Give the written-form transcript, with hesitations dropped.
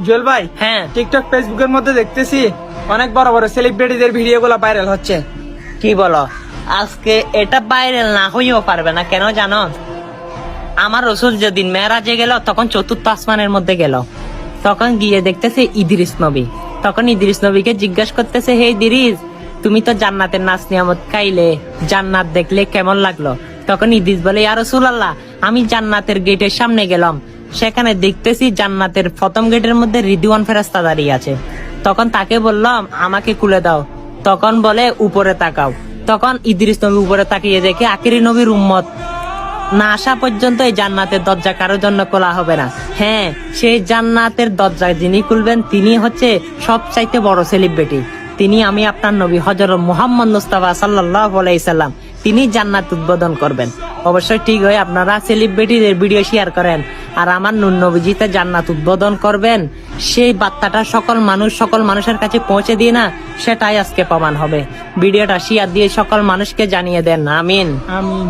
জুয়েল ভাই, হ্যাঁ। টিকটক ফেসবুকের মধ্যে দেখতেছি অনেক বড় বড় সেলিব্রিটিদের ভিডিওগুলো ভাইরাল হচ্ছে। কি বলো? আজকে এটা ভাইরাল না হইও পারবে না, কেন জানো? আমার রসুল যেদিন মেরাজে গেল তখন চতুর্থ আসমানের মধ্যে গেল, তখন গিয়ে দেখতেছে ইদ্রিস নবী। তখন ইদ্রিস নবীকে জিজ্ঞাসা করতেছে, হে ইদ্রিস, তুমি তো জান্নাতের নাচ নিয়ামত খাইলে, জান্নাত দেখলে কেমন লাগলো? তখন ইদ্রিস বলে, ইয়া রাসূলুল্লাহ, আমি জান্নাতের গেটের সামনে গেলাম, সেখানে দেখতেছি জান্নাতের প্রথম গেটের মধ্যে রিদওয়ান ফেরেশতা দাঁড়িয়ে আছে। তখন তাকে বললাম, আমাকে খুলে দাও। তখন বলে, উপরে তাকাও। তখন ইদ্রিস নবী উপরে তাকিয়ে দেখে আখিরি নবীর উম্মত না আসা পর্যন্ত এই জান্নাতের দরজা কারোর জন্য খোলা হবে না। হ্যাঁ, সেই জান্নাতের দরজা যিনি খুলবেন তিনি হচ্ছে সবচাইতে বড় সেলিব্রিটি। তিনি আমি আপনার নবী হযরত মুহাম্মদ মুস্তাফা সাল্লাল্লাহু আলাইহি সাল্লাম, তিনি জান্নাত উদ্বোধন করবেন। অবশ্যই ঠিক হয়, আপনারা সেলিব্রিটিদের ভিডিও শেয়ার করেন আর আমার নূর নবীজিতে জান্নাত উদ্বোধন করবেন, সেই বার্তাটা সকল মানুষের কাছে পৌঁছে দিয়ে না, সেটাই আজকে প্রমাণ হবে। ভিডিওটা শেয়ার দিয়ে সকল মানুষকে জানিয়ে দেন। আমিন। আমিন।